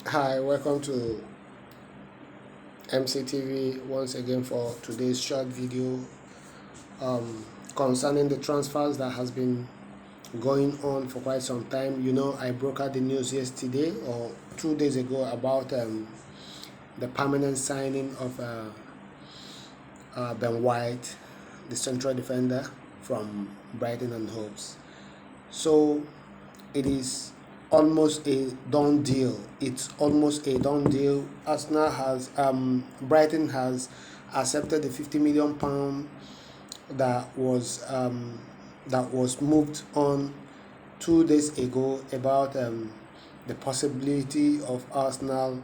Hi, welcome to MCTV once again for today's short video um, concerning the transfers that has been going on for quite some time. I broke out the news yesterday or 2 days ago about the permanent signing of Ben White, the central defender from Brighton and Hove. So it is almost a done deal. It's almost a done deal. Arsenal has Brighton has accepted the £50 million that was moved on 2 days ago about the possibility of Arsenal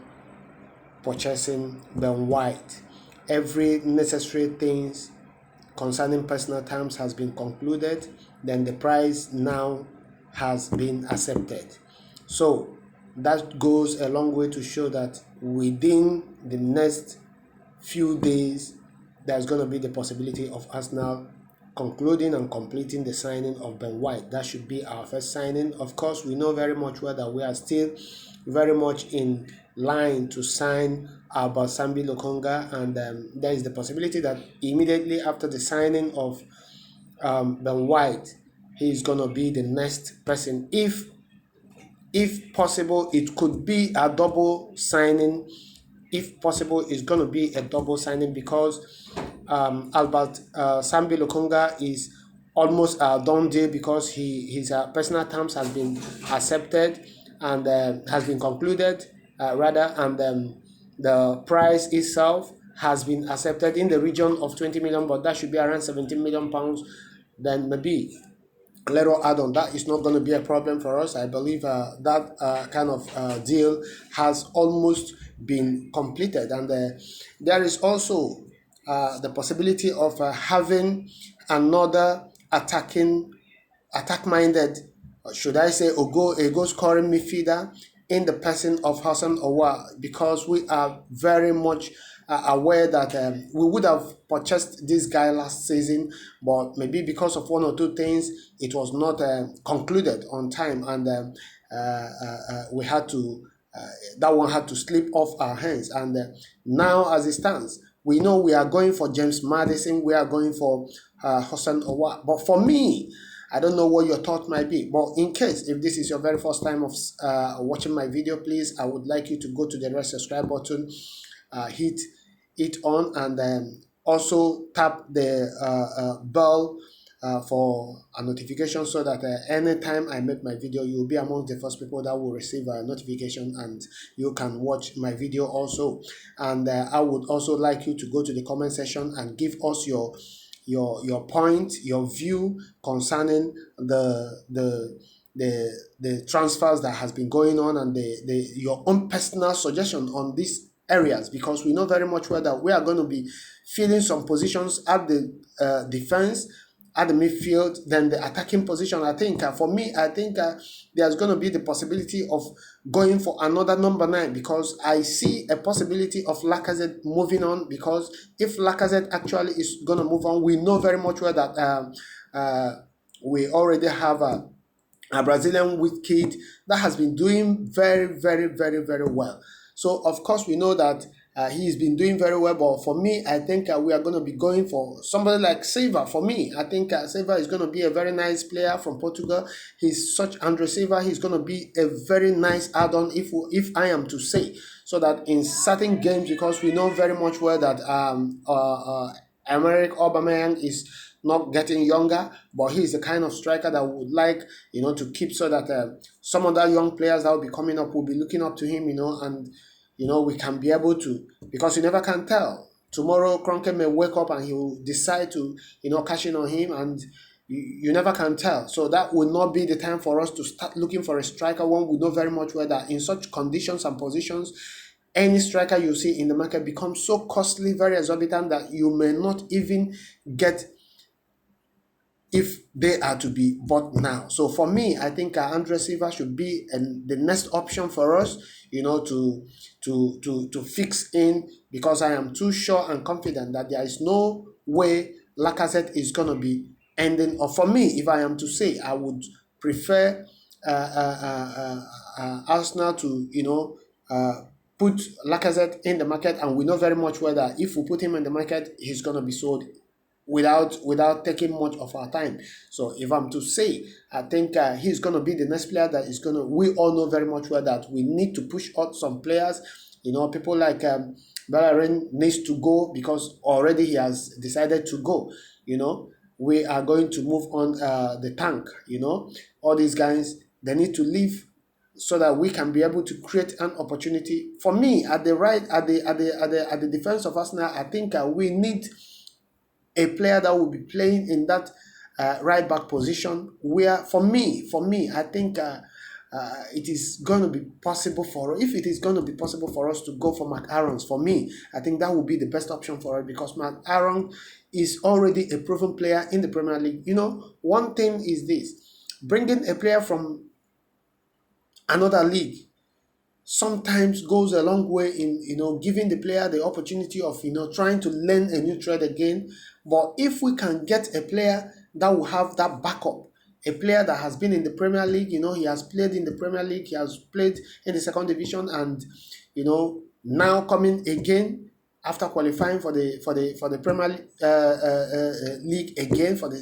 purchasing Ben White. Every necessary things concerning personal terms has been concluded, then the price now has been accepted. So that goes a long way to show that within the next few days, there's going to be the possibility of Arsenal concluding and completing the signing of Ben White. That should be our first signing. Of course, we know very much well that we are still very much in line to sign Albert Sambi Lokonga, and there is the possibility that immediately after the signing of Ben White, he is going to be the next person. If possible, it could be a double signing. If possible, it's going to be a double signing because Albert Sambi Lokonga is almost a done deal because his personal terms has been accepted and has been concluded rather, and the price itself has been accepted in the region of 20 million, but that should be around 17 million pounds. Then maybe little add-on that is not going to be a problem for us. I believe that kind of deal has almost been completed, and there is also the possibility of having another attack-minded, should I say, a goal-scoring midfielder in the person of Hassan Owa, because we are very much aware that we would have purchased this guy last season, but maybe because of one or two things, it was not concluded on time, and we had to that one had to slip off our hands. And now, as it stands, we know we are going for James Maddison, we are going for Hassan Owa. But for me, I don't know what your thought might be, but in case if this is your very first time of watching my video, please, I would like you to go to the red subscribe button, hit it on, and also tap the bell for a notification, so that anytime I make my video, you'll be among the first people that will receive a notification, and you can watch my video also. And I would also like you to go to the comment section and give us your point, your view concerning the transfers that has been going on, and your own personal suggestion on these areas, because we know very much well that we are going to be filling some positions at the defense, at the midfield, then the attacking position. I think for me, I think there's going to be the possibility of going for another number 9, because I see a possibility of Lacazette moving on. Because if Lacazette actually is going to move on, we know very much well that we already have a Brazilian with kid that has been doing very, very, very, very well. So of course we know that he's been doing very well. But for me, I think we are going to be going for somebody like Silva. For me, I think Silva is going to be a very nice player from Portugal. He's such Andre Silva. He's going to be a very nice add-on, if I am to say, so that in certain games, because we know very much well that Emerick Aubameyang is not getting younger, but he's the kind of striker that would like, to keep, so that some other young players that will be coming up will be looking up to him, and we can be able to, because you never can tell. Tomorrow, Kroenke may wake up and he will decide to, cash in on him, and you never can tell. So that will not be the time for us to start looking for a striker when we know very much well that in such conditions and positions, any striker you see in the market becomes so costly, very exorbitant, that you may not even get if they are to be bought now. So for me, I think Andre Silva should be the next option for us, to fix in, because I am too sure and confident that there is no way Lacazette is going to be ending. Or for me, if I am to say, I would prefer Arsenal to, put Lacazette in the market, and we know very much well that if we put him in the market, he's going to be sold without taking much of our time. So if I'm to say, I think he's going to be the next player that is going to, we all know very much well that we need to push out some players. People like Bellerin needs to go because already he has decided to go. We are going to move on the tank. All these guys, they need to leave so that we can be able to create an opportunity. For me, at the defense of Arsenal, I think we need a player that will be playing in that right back position. Where for me, I think it is going to be possible if it is going to be possible for us to go for McAarons. For me, I think that would be the best option for us because McAaron is already a proven player in the Premier League. One thing is this: bringing a player from another league sometimes goes a long way in giving the player the opportunity of trying to learn a new trade again. But if we can get a player that will have that backup, a player that has been in the Premier League, he has played in the Premier League, he has played in the second division, and now coming again after qualifying for the Premier League again for the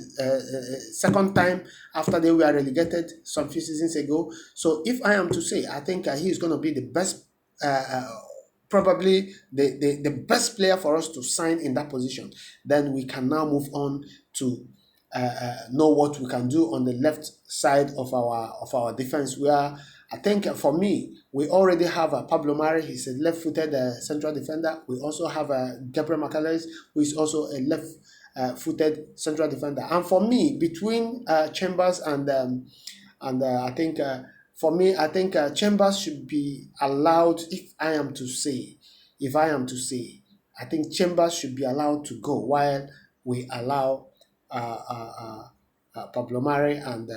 second time after they were relegated some few seasons ago. So if I am to say, I think he is going to be the best, probably the best player for us to sign in that position. Then we can now move on to know what we can do on the left side of our defense, where I think for me, we already have Pablo Mari. He's a left-footed central defender. We also have Gabriel Magalhaes, who is also a left-footed central defender. And for me, between Chambers and I think for me, I think Chambers should be allowed. If I am to say, I think Chambers should be allowed to go while we allow Pablo Mari and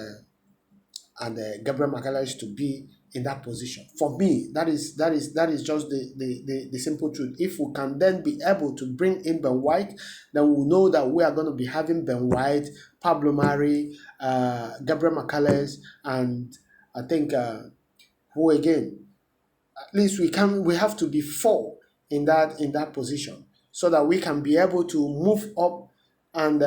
Gabriel Magalhaes to be in that position. For me, that is just the simple truth. If we can then be able to bring in Ben White, then we know that we are going to be having Ben White, Pablo Mari, Gabriel Magalhaes, and I think who again? At least we have to be 4 in that position so that we can be able to move up and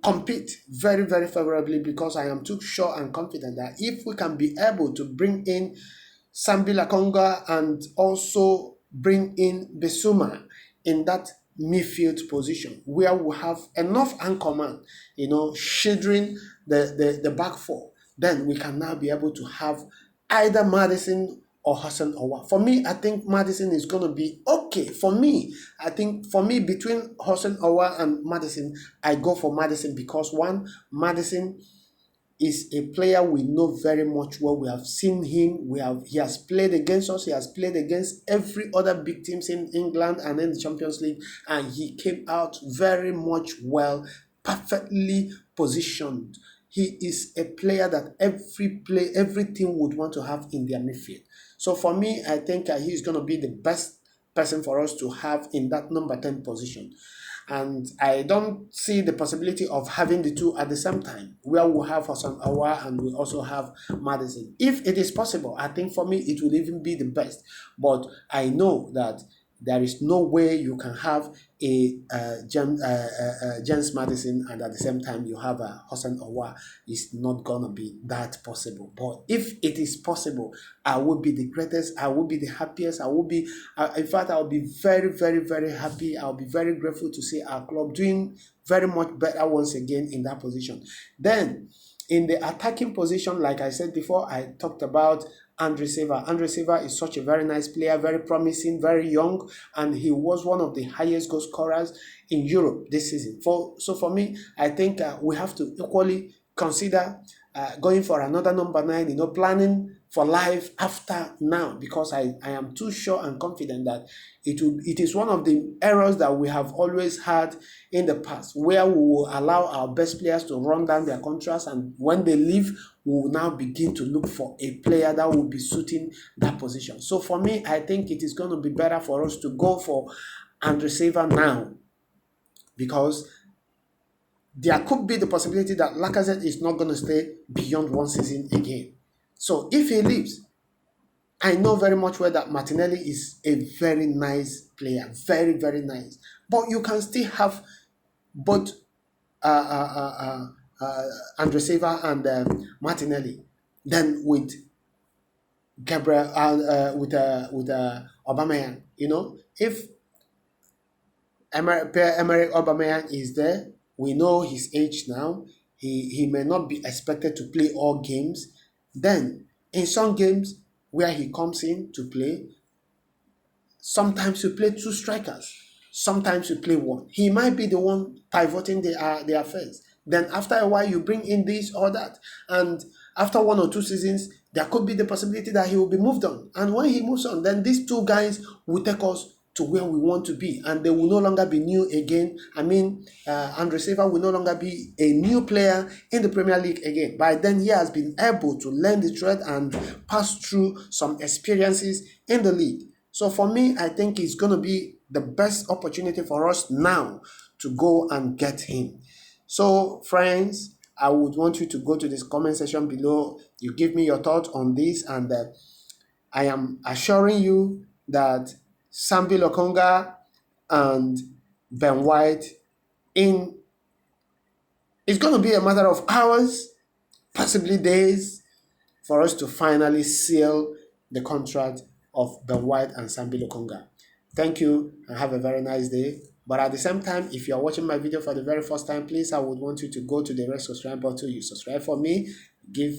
compete very, very favorably, because I am too sure and confident that if we can be able to bring in Sambi Lokonga and also bring in Bissouma in that midfield position, where we have enough anchorman, shading the back 4, then we can now be able to have either Maddison or Hudson Odoi. For me, I think Maddison is going to be okay. For me, between Hudson Odoi and Maddison, I go for Maddison because one, Maddison is a player we know very much well. We have seen him. He has played against us. He has played against every other big teams in England and in the Champions League, and he came out very much well, perfectly positioned. He is a player that every team would want to have in their midfield. So for me, I think he's going to be the best person for us to have in that number 10 position. And I don't see the possibility of having the two at the same time, where we'll have Hudson Odoi and we also have Maddison. If it is possible, I think for me it will even be the best. But I know that there is no way you can have a James Maddison and at the same time you have a Hudson Odoi. It's not gonna be that possible. But if it is possible, I will be the greatest. I will be the happiest. In fact, I will be very, very, very happy. I'll be very grateful to see our club doing very much better once again in that position. Then, in the attacking position, like I said before, I talked about Andre Silva. Andre Silva is such a very nice player, very promising, very young, and he was one of the highest goal scorers in Europe this season. So for me, I think we have to equally consider going for another number 9, planning for life after now, because I am too sure and confident that it is one of the errors that we have always had in the past, where we will allow our best players to run down their contracts, and when they leave, we will now begin to look for a player that will be suiting that position. So for me, I think it is going to be better for us to go for Andre Silva now, because there could be the possibility that Lacazette is not going to stay beyond one season again. So if he leaves, I know very much well that Martinelli is a very nice player, very, very nice. But you can still have both Andre Silva and Martinelli. Then with Gabriel, with Aubameyang, if Pierre-Emerick Aubameyang is there, we know his age now. He may not be expected to play all games. Then, in some games where he comes in to play, sometimes you play two strikers, sometimes you play one. He might be the one pivoting the affairs. Then after a while, you bring in this or that. And after 1 or 2 seasons, there could be the possibility that he will be moved on. And when he moves on, then these two guys will take us to where we want to be. And they will no longer be new again. I mean, Andre Silva will no longer be a new player in the Premier League again. By then, he has been able to learn the trade and pass through some experiences in the league. So for me, I think it's going to be the best opportunity for us now to go and get him. So friends, I would want you to go to this comment section below. You give me your thoughts on this, and I am assuring you that Sambi Lokonga and Ben White it's going to be a matter of hours, possibly days, for us to finally seal the contract of Ben White and Sambi Lokonga. Thank you and have a very nice day. But at the same time, if you are watching my video for the very first time, please, I would want you to go to the red subscribe button. You subscribe for me, give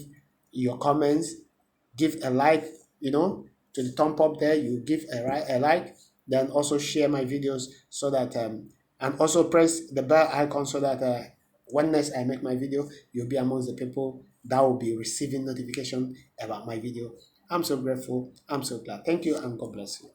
your comments, give a like, to the thumb up there. You give a like, then also share my videos so that, and also press the bell icon so that when next I make my video, you'll be amongst the people that will be receiving notification about my video. I'm so grateful. I'm so glad. Thank you and God bless you.